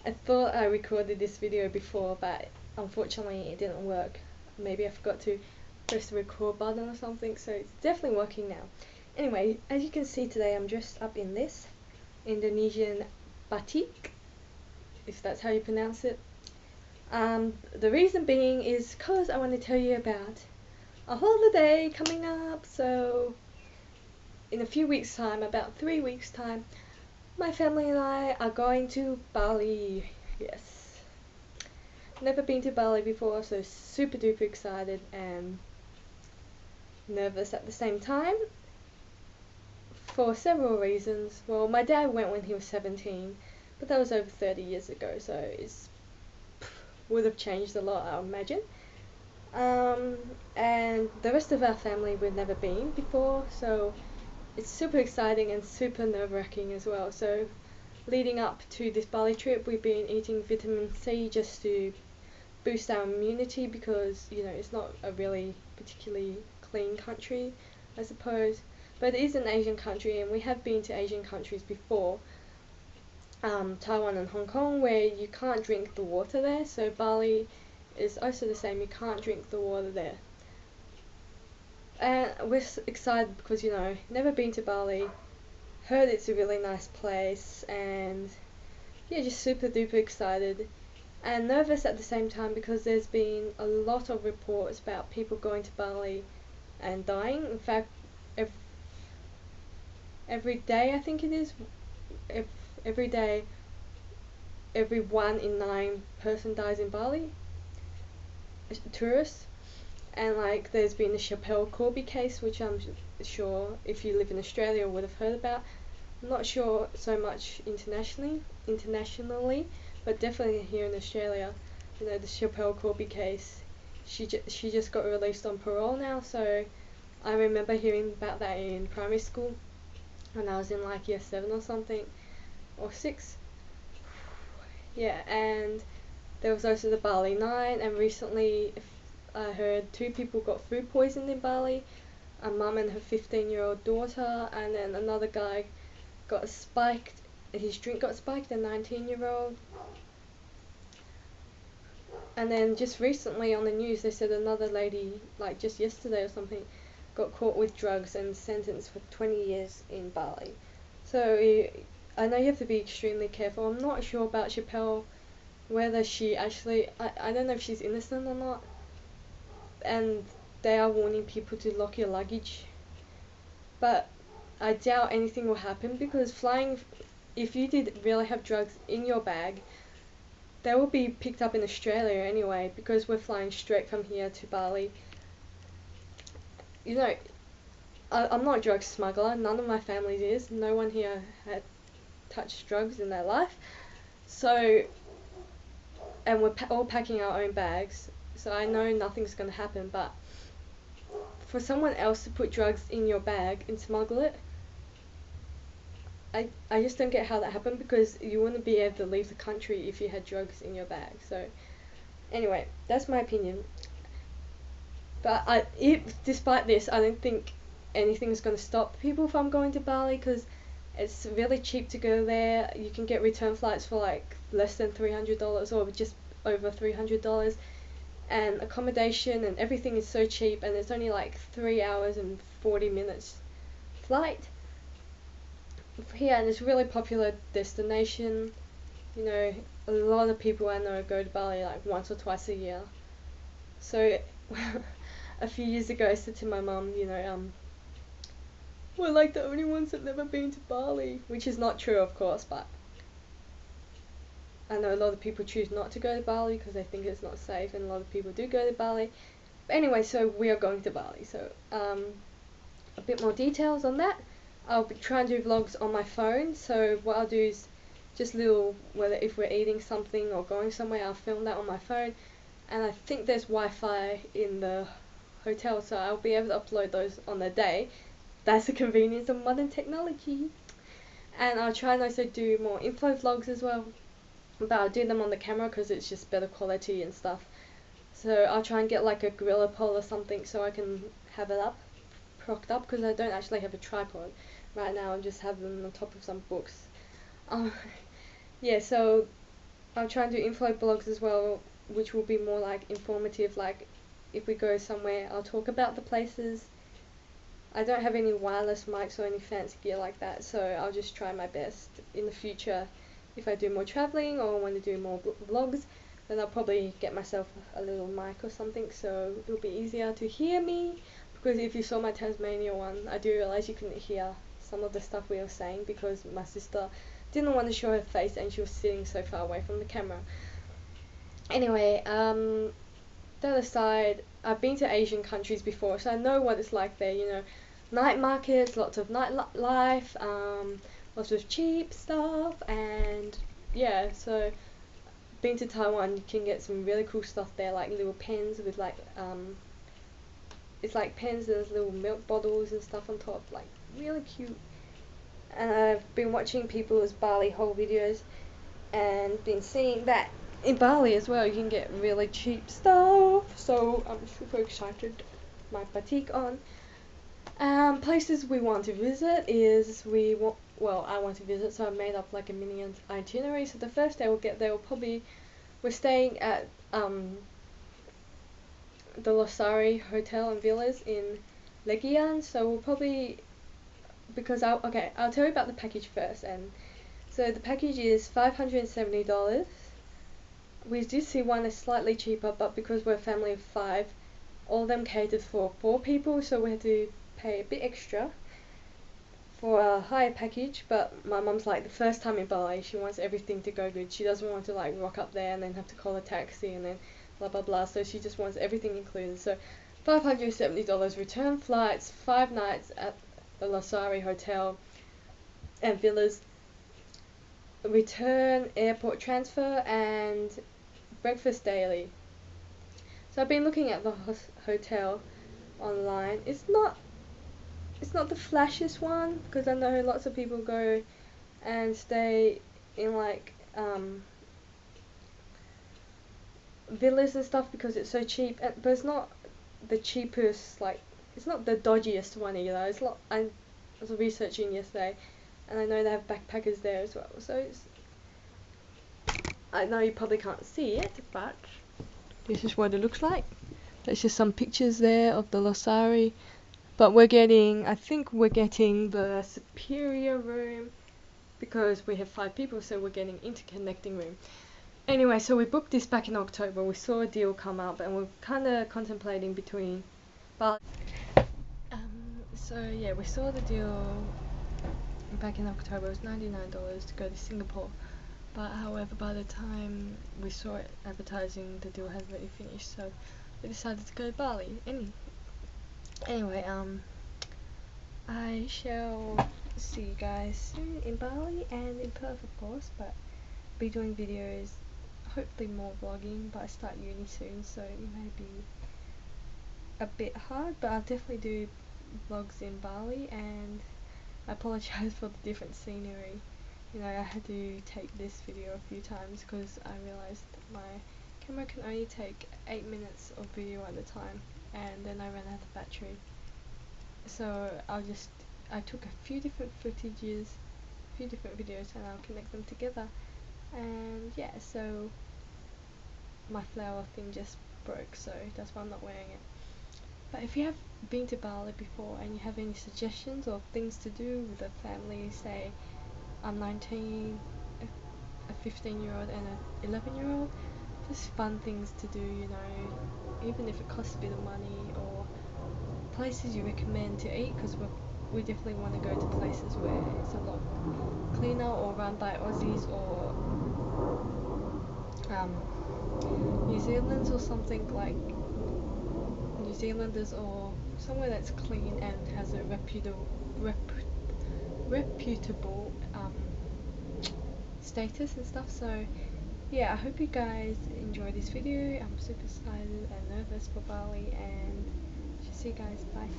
I thought I recorded this video before, but unfortunately it didn't work. Maybe I forgot to press the record button or something, so it's definitely working now. Anyway, as you can see today, I'm dressed up in this Indonesian batik, if that's how you pronounce it. The reason being is because I want to tell you about a holiday coming up. So in a few weeks time, about 3 weeks time, my family and I are going to Bali. Yes, never been to Bali before, so super duper excited and nervous at the same time for several reasons. Well, my dad went when he was 17, but that was over 30 years ago, so it's would have changed a lot, I imagine. And the rest of our family we've never been before, so it's super exciting and super nerve-wracking as well. So leading up to this Bali trip, we've been eating vitamin C just to boost our immunity, because it's not a really particularly clean country, I suppose, but it is an Asian country, and we have been to Asian countries before, Taiwan and Hong Kong, where you can't drink the water there. So Bali is also the same, you can't drink the water there. And we're excited because never been to Bali, heard it's a really nice place, and yeah, just super duper excited and nervous at the same time, because there's been a lot of reports about people going to Bali and dying. In fact, every day, I think it is, every day, every 1 in 9 person dies in Bali, tourists. And like, there's been the Chappelle Corby case, which I'm sure if you live in Australia would have heard about. I'm not sure so much internationally, but definitely here in Australia, the Chappelle Corby case. She just got released on parole now, so I remember hearing about that in primary school when I was in like year 7 or something, or 6. Yeah, and there was also the Bali 9, and recently I heard 2 people got food poisoned in Bali, a mum and her 15-year-old daughter, and then another guy got spiked, his drink got spiked, a 19-year-old. And then just recently on the news they said another lady, like just yesterday or something, got caught with drugs and sentenced for 20 years in Bali. So I know you have to be extremely careful. I'm not sure about Chappelle, whether she actually, I don't know if she's innocent or not, and they are warning people to lock your luggage, but I doubt anything will happen, because flying, if you did really have drugs in your bag, they will be picked up in Australia anyway, because we're flying straight from here to Bali. I'm not a drug smuggler, none of my family is, no one here had touched drugs in their life, so, and we're all packing our own bags, so I know nothing's going to happen. But for someone else to put drugs in your bag and smuggle it, I just don't get how that happened, because you wouldn't be able to leave the country if you had drugs in your bag. So anyway, that's my opinion. But despite this, I don't think anything's going to stop people from going to Bali, because it's really cheap to go there. You can get return flights for like less than $300 or just over $300, and accommodation and everything is so cheap, and it's only like 3 hours and 40 minutes flight here, and it's a really popular destination. A lot of people I know go to Bali like once or twice a year. So a few years ago I said to my mum, we're like the only ones that never been to Bali, which is not true, of course, but I know a lot of people choose not to go to Bali because they think it's not safe, and a lot of people do go to Bali. But anyway, so we are going to Bali. So a bit more details on that. I'll be trying to do vlogs on my phone, so what I'll do is just whether if we're eating something or going somewhere, I'll film that on my phone. And I think there's Wi-Fi in the hotel, so I'll be able to upload those on the day. That's the convenience of modern technology. And I'll try and also do more info vlogs as well, but I'll do them on the camera because it's just better quality and stuff. So I'll try and get like a gorilla pole or something so I can have it propped up, because I don't actually have a tripod right now. I just have them on top of some books. Yeah, so I'll try and do info blogs as well, which will be more like informative. Like if we go somewhere, I'll talk about the places. I don't have any wireless mics or any fancy gear like that, so I'll just try my best in the future. If I do more traveling or want to do more vlogs, then I'll probably get myself a little mic or something, so it'll be easier to hear me. Because if you saw my Tasmania one, I do realize you couldn't hear some of the stuff we were saying because my sister didn't want to show her face and she was sitting so far away from the camera. Anyway, that aside, I've been to Asian countries before, so I know what it's like there. You know, night markets, lots of nightlife, lots of cheap stuff, and yeah. So, been to Taiwan, you can get some really cool stuff there, like little pens with like it's like pens. There's little milk bottles and stuff on top, like really cute. And I've been watching people's Bali haul videos, and been seeing that in Bali as well you can get really cheap stuff, so I'm super excited. My batik on. Places we want to visit is I want to visit, so I made up like a mini itinerary. So the first day we'll get there, we're staying at the Losari Hotel and Villas in Legian, so we'll probably, because I'll tell you about the package first. And so the package is $570. We did see one that's slightly cheaper, but because we're a family of 5, all of them catered for 4 people, so we had to pay a bit extra for a higher package. But my mum's like, the first time in Bali, she wants everything to go good. She doesn't want to like rock up there and then have to call a taxi and then blah blah blah, so she just wants everything included. So $570, return flights, 5 nights at the Losari Hotel and Villas, return airport transfer, and breakfast daily. So I've been looking at the hotel online. It's not the flashiest one, because I know lots of people go and stay in like villas and stuff because it's so cheap, but it's not the cheapest, like it's not the dodgiest one either. It's not. I was researching yesterday, and I know they have backpackers there as well. So I know you probably can't see it, but this is what it looks like. There's just some pictures there of the Losari, but I think we're getting the superior room because we have 5 people, so we're getting interconnecting room. Anyway, so we booked this back in October. We saw a deal come up, and we're kind of contemplating between Bali. So yeah, we saw the deal back in October. It was $99 to go to Singapore. But however, by the time we saw it advertising, the deal had already finished, so we decided to go to Bali. Anyway, I shall see you guys soon in Bali and in Perth, of course, but be doing videos, hopefully more vlogging, but I start uni soon, so it may be a bit hard, but I'll definitely do vlogs in Bali. And I apologize for the different scenery. You know, I had to take this video a few times because I realized that my camera can only take 8 minutes of video at a time, and then I ran out of battery. So I took a few different footages, a few different videos, and I'll connect them together. And yeah, so my flower thing just broke, so that's why I'm not wearing it. But if you have been to Bali before and you have any suggestions or things to do with a family, say I'm 19, a 15-year-old and an 11-year-old, just fun things to do, you know, even if it costs a bit of money, or places you recommend to eat, because we definitely want to go to places where it's a lot cleaner or run by Aussies or New Zealanders or something, like New Zealanders, or somewhere that's clean and has a reputable status and stuff. So yeah, I hope you guys enjoy this video. I'm super excited and nervous for Bali, and see you guys. Bye.